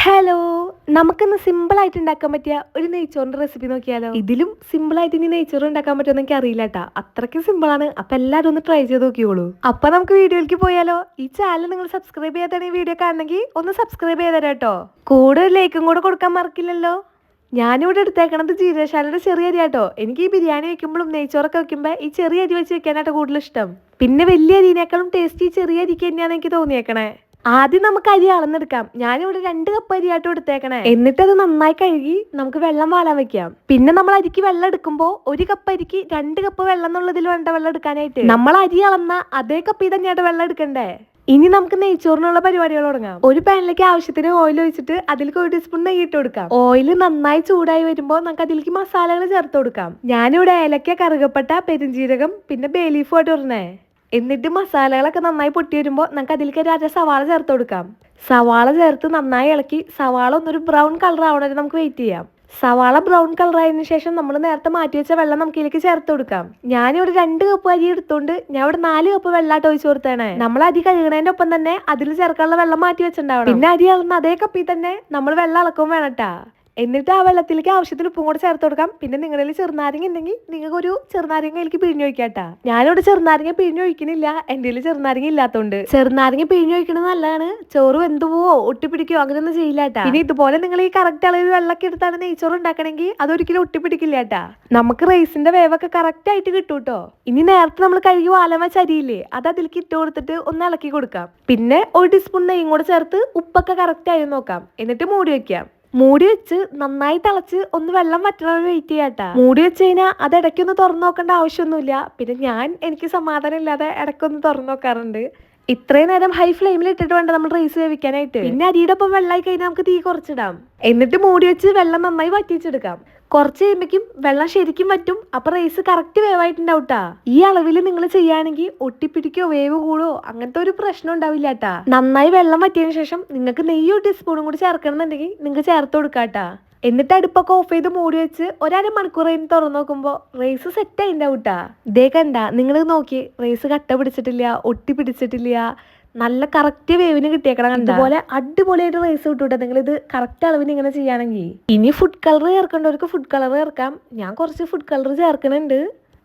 Hello, നമുക്കിന്ന് simple ആയിട്ട് ഉണ്ടാക്കാൻ പറ്റിയ ഒരു നെയ്ച്ചോറിന്റെ റെസിപ്പി നോക്കിയാലോ. ഇതിലും സിമ്പിൾ ആയിട്ട് ഇനി നെയ്ച്ചോറ് ഉണ്ടാക്കാൻ പറ്റുമെന്ന് എനിക്ക് അറിയില്ല കേട്ടാ. അത്രയ്ക്ക് സിമ്പിൾ ആണ്. അപ്പൊ എല്ലാവരും ഒന്ന് ട്രൈ ചെയ്ത് നോക്കിയോളൂ. അപ്പൊ നമുക്ക് വീഡിയോയിലേക്ക് പോയാലോ. ഈ ചാനൽ നിങ്ങൾ സബ്സ്ക്രൈബ് ചെയ്യാതാണ് ഈ വീഡിയോ കാണണമെങ്കിൽ ഒന്ന് സബ്സ്ക്രൈബ് ചെയ്തരാ കേട്ടോ. കൂടെ ലൈക്കും കൂടെ കൊടുക്കാൻ മറക്കില്ലല്ലോ. ഞാനിവിടെ എടുത്തേക്കണത് ജീരകശാലയുടെ ചെറിയ അരി ആട്ടോ. എനിക്ക് ഈ ബിരിയാണി വെക്കുമ്പോഴും നെയ്ച്ചോറൊക്കെ വെക്കുമ്പോൾ ഈ ചെറിയ അരി വെച്ച് വെക്കാനായിട്ട് കൂടുതൽ ഇഷ്ടം. പിന്നെ വലിയ അരിനേക്കാളും ടേസ്റ്റ് ഈ ചെറിയ അരിക്ക് തന്നെയാണ് എനിക്ക് തോന്നിയേക്കണേ. ആദ്യം നമുക്ക് അരി അളന്നെടുക്കാം. ഞാനിവിടെ 2 കപ്പ് അരിയായിട്ട് എടുത്തേക്കണേ. എന്നിട്ട് അത് നന്നായി കഴുകി നമുക്ക് വെള്ളം വാലാൻ വെക്കാം. പിന്നെ നമ്മൾ അരിക്ക് വെള്ളം എടുക്കുമ്പോൾ 1 കപ്പ് അരിക്ക് 2 കപ്പ് വെള്ളം എന്നുള്ളതിൽ വേണ്ട വെള്ളം എടുക്കാനായിട്ട്. നമ്മൾ അരി അളന്ന അതേ കപ്പിൽ തന്നെയായിട്ട് വെള്ളം എടുക്കണ്ടേ. ഇനി നമുക്ക് നെയ്ച്ചോറിനുള്ള പരിപാടികൾ തുടങ്ങാം. ഒരു പാനിലേക്ക് ആവശ്യത്തിന് ഓയിൽ ഒഴിച്ചിട്ട് അതിലേക്ക് 1 ടീസ്പൂൺ നെയ്യ് ഇട്ട് കൊടുക്കാം. ഓയിൽ നന്നായി ചൂടായി വരുമ്പോൾ നമുക്ക് അതിലേക്ക് മസാലകൾ ചേർത്ത് കൊടുക്കാം. ഞാനിവിടെ ഏലക്ക, കറുകപ്പട്ട, പെരുംജീരകം പിന്നെ ബേ ലീഫ് ആയിട്ട് ഇടണേ. എന്നിട്ട് മസാലകളൊക്കെ നന്നായി പൊട്ടി വരുമ്പോൾ നമുക്ക് അതിലേക്ക് സവാള ചേർത്ത് കൊടുക്കാം. സവാള ചേർത്ത് നന്നായി ഇളക്കി സവാള ഒന്നൊരു ബ്രൗൺ കളർ ആവണവരെ നമുക്ക് വെയിറ്റ് ചെയ്യാം. സവാള ബ്രൗൺ കളർ ആയതിനു ശേഷം നമ്മൾ നേരത്തെ മാറ്റി വെച്ച വെള്ളം നമുക്ക് ഇതിലേക്ക് ചേർത്ത് കൊടുക്കാം. ഞാനിവിടെ 2 കപ്പ് അരി എടുത്തോണ്ട് ഞാൻ ഇവിടെ 4 കപ്പ് വെള്ളമായിട്ട് ഒഴിച്ചു കൊടുത്തേണേ. നമ്മൾ അരി കഴുകണതിന്റെ ഒപ്പം തന്നെ അതിൽ ചേർക്കാനുള്ള വെള്ളം മാറ്റി വെച്ചിട്ടുണ്ടാവണം. പിന്നെ അരി അളന്ന അതേ കപ്പിൽ തന്നെ നമ്മൾ വെള്ളം ഇളക്കും വേണട്ടാ. എന്നിട്ട് ആ വെള്ളത്തിലേക്ക് ആവശ്യത്തിന് ഉപ്പും കൂടെ ചേർത്ത് കൊടുക്കാം. പിന്നെ നിങ്ങളുടെ ചെറുനാരങ്ങ ഉണ്ടെങ്കിൽ നിങ്ങൾക്ക് ഒരു ചെറുനാരങ്ങ എനിക്ക് പിഴിഞ്ഞൊഴിക്കാട്ടാ. ഞാനിവിടെ ചെറുനാരങ്ങ പിഴിഞ്ഞൊഴിക്കണില്ല, എൻ്റെ കയ്യിൽ ചെറുനാരങ്ങ ഇല്ലാത്തതുകൊണ്ട്. ചെറുനാരങ്ങ പിഴിഞ്ഞൊഴിക്കണത് നല്ലതാണ്. ചോറ് വെന്തുപോവോ ഒട്ടിപ്പിടിക്കോ അങ്ങനെയൊന്നും ചെയ്യില്ലാട്ടാ. പിന്നെ ഇതുപോലെ നിങ്ങൾ ഈ കറക്റ്റ് അളവിൽ വെള്ളമൊക്കെ എടുത്താണ് നെയ്ച്ചോറ് ഉണ്ടാക്കണമെങ്കിൽ അതൊരിക്കലും ഒട്ടിപ്പിടിക്കില്ലാട്ടാ. നമുക്ക് റൈസിന്റെ വേവൊക്കെ കറക്റ്റ് ആയിട്ട് കിട്ടും കേട്ടോ. ഇനി നേരത്തെ നമ്മൾ കഴുകി വാലാൻ വെച്ച അരിയില്ലേ, അത് അതിലേക്ക് ഇട്ട് കൊടുത്തിട്ട് ഒന്ന് ഇളക്കി കൊടുക്കാം. പിന്നെ 1 ടീസ്പൂൺ നെയ്യും കൂടെ ചേർത്ത് ഉപ്പൊക്കെ കറക്റ്റ് ആയി നോക്കാം. എന്നിട്ട് മൂടി വെക്കാം. മൂടി വെച്ച് നന്നായി തിളച്ച് ഒന്ന് വെള്ളം വറ്റണവരെ വെയിറ്റ് ചെയ്യാട്ടാ. മൂടി വെച്ച് കഴിഞ്ഞാൽ അത് ഇടയ്ക്കൊന്ന് തുറന്നു നോക്കേണ്ട ആവശ്യമൊന്നുമില്ല. പിന്നെ എനിക്ക് സമാധാനം ഇല്ലാതെ ഇടയ്ക്കൊന്ന് തുറന്നു നോക്കാറുണ്ട്. ഇത്രയും നേരം ഹൈ ഫ്ലെയിമിൽ ഇട്ടിട്ട് വേണ്ട നമ്മൾ റൈസ് വേവിക്കാനായിട്ട്. പിന്നെ അരിയുടെ ഒപ്പം വെള്ളമായി കഴിഞ്ഞാൽ നമുക്ക് തീ കുറച്ചിടാം. എന്നിട്ട് മൂടി വെച്ച് വെള്ളം നന്നായി വറ്റിച്ചെടുക്കാം. കുറച്ച് കഴിയുമ്പോഴേക്കും വെള്ളം ശരിക്കും വറ്റും. അപ്പൊ റൈസ് കറക്റ്റ് വേവായിട്ടുണ്ടാവട്ടാ. ഈ അളവിൽ നിങ്ങൾ ചെയ്യുകയാണെങ്കിൽ ഒട്ടിപ്പിടിക്കോ വേവ് കൂടോ അങ്ങനത്തെ ഒരു പ്രശ്നം ഉണ്ടാവില്ല കേട്ടാ. നന്നായി വെള്ളം വറ്റിയതിനു ശേഷം നിങ്ങൾക്ക് നെയ്യ് 1 ടീസ്പൂണും കൂടി ചേർക്കണമെന്നുണ്ടെങ്കിൽ നിങ്ങൾക്ക് ചേർത്ത് കൊടുക്കാട്ടാ. എന്നിട്ട് അടുപ്പൊക്കെ ഓഫ് ചെയ്ത് മൂടി വെച്ച് 1 മണിക്കൂർ കഴിഞ്ഞ് തുറന്നു നോക്കുമ്പോൾ റൈസ് സെറ്റ് ആയിട്ടുണ്ടാവൂട്ടാ. ഇതേ കണ്ട നിങ്ങൾ നോക്കി, റൈസ് കട്ട പിടിച്ചിട്ടില്ല, ഒട്ടി പിടിച്ചിട്ടില്ല, നല്ല കറക്റ്റ് വേവിന് കിട്ടിയേക്കണം. അതുപോലെ അടിപൊളിയായിട്ട് റൈസ് കിട്ടൂട്ടെ നിങ്ങൾ ഇത് കറക്റ്റ് അളവിന് ഇങ്ങനെ ചെയ്യുകയാണെങ്കിൽ. ഇനി ഫുഡ് കളർ ചേർക്കേണ്ടവർക്ക് ഫുഡ് കളർ ചേർക്കാം. ഞാൻ കുറച്ച് ഫുഡ് കളർ ചേർക്കണുണ്ട്.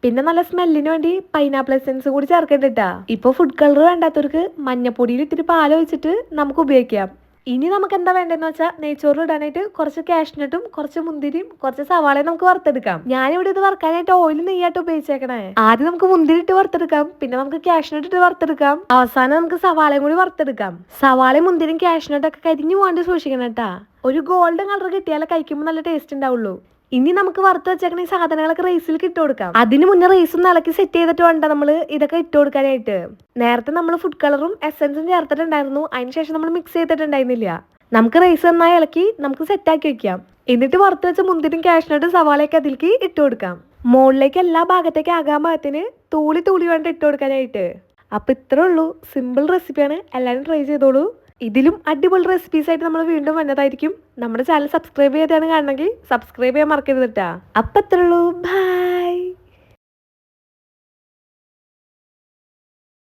പിന്നെ നല്ല സ്മെല്ലിന് വേണ്ടി പൈനാപ്പിൾ എസൻസ് കൂടി ചേർക്കണ്ടിട്ടാ. ഇപ്പൊ ഫുഡ് കളർ വേണ്ടാത്തവർക്ക് മഞ്ഞപ്പൊടിയിൽ ഇത്തിരി പാൽ ഒഴിച്ചിട്ട് നമുക്ക് ഉപയോഗിക്കാം. ഇനി നമുക്ക് എന്താ വേണ്ടതെന്ന് വെച്ചാൽ നെയ്ച്ചോറ് ഇടാനായിട്ട് കുറച്ച് കാഷ്നട്ടും കുറച്ച് മുന്തിരിയും കുറച്ച് സവാളയും നമുക്ക് വറുത്തെടുക്കാം. ഞാനിവിടെ ഇത് വറുക്കാനായിട്ട് ഓയിൽ നെയ്യായിട്ട് ഉപയോഗിച്ചേക്കണേ. ആദ്യം നമുക്ക് മുന്തിരി ഇട്ട് വറുത്തെടുക്കാം. പിന്നെ നമുക്ക് കാഷ്നട്ട് ഇട്ട് വറുത്തെടുക്കാം. അവസാനം നമുക്ക് സവാളയും കൂടി വറുത്തെടുക്കാം. സവാളയും മുന്തിരിയും കാഷ്നട്ടൊക്കെ കരിഞ്ഞു പോകാണ്ട് സൂക്ഷിക്കണം കേട്ടാ. ഒരു ഗോൾഡൻ കളർ കിട്ടിയാലേ കഴിക്കുമ്പോൾ നല്ല ടേസ്റ്റ് ഉണ്ടാവുള്ളൂ. ഇനി നമുക്ക് വറുത്ത് വെച്ചേക്കണ ഈ സാധനങ്ങളൊക്കെ റൈസിലേക്ക് ഇട്ട് കൊടുക്കാം. അതിന് മുന്നേ റൈസ് ഒന്ന് ഇളക്കി സെറ്റ് ചെയ്തിട്ട് വേണ്ട നമ്മൾ ഇതൊക്കെ ഇട്ട് കൊടുക്കാനായിട്ട്. നേരത്തെ നമ്മൾ ഫുഡ് കളറും എസൻസും ചേർത്തിട്ടുണ്ടായിരുന്നു. അതിനുശേഷം നമ്മൾ മിക്സ് ചെയ്തിട്ടുണ്ടായിരുന്നില്ല. നമുക്ക് റൈസ് നന്നായി ഇളക്കി നമുക്ക് സെറ്റാക്കി വെക്കാം. എന്നിട്ട് വറുത്ത് വെച്ച മുന്തിരിയും കാഷ്നട്ടും സവാളയൊക്കെ അതിലേക്ക് ഇട്ട് കൊടുക്കാം. മുകളിലേക്ക് എല്ലാ ഭാഗത്തേക്ക് ആകാൻ പാകത്തിന് തൂളി വേണ്ട ഇട്ട് കൊടുക്കാനായിട്ട്. അപ്പൊ ഇത്രേ ഉള്ളൂ, സിമ്പിൾ റെസിപ്പിയാണ്. എല്ലാവരും ട്രൈ ചെയ്തോളൂ. ഇതിലും അടിപൊളി റെസിപ്പീസ് ആയിട്ട് നമ്മൾ വീണ്ടും വന്നതായിരിക്കും. നമ്മുടെ ചാനൽ സബ്സ്ക്രൈബ് ചെയ്താണ് കാണണമെങ്കിൽ സബ്സ്ക്രൈബ് ചെയ്യാൻ മറക്കരുത് കേട്ടാ. അപ്പൊ അത്രേ ഉള്ളൂ, ബൈ.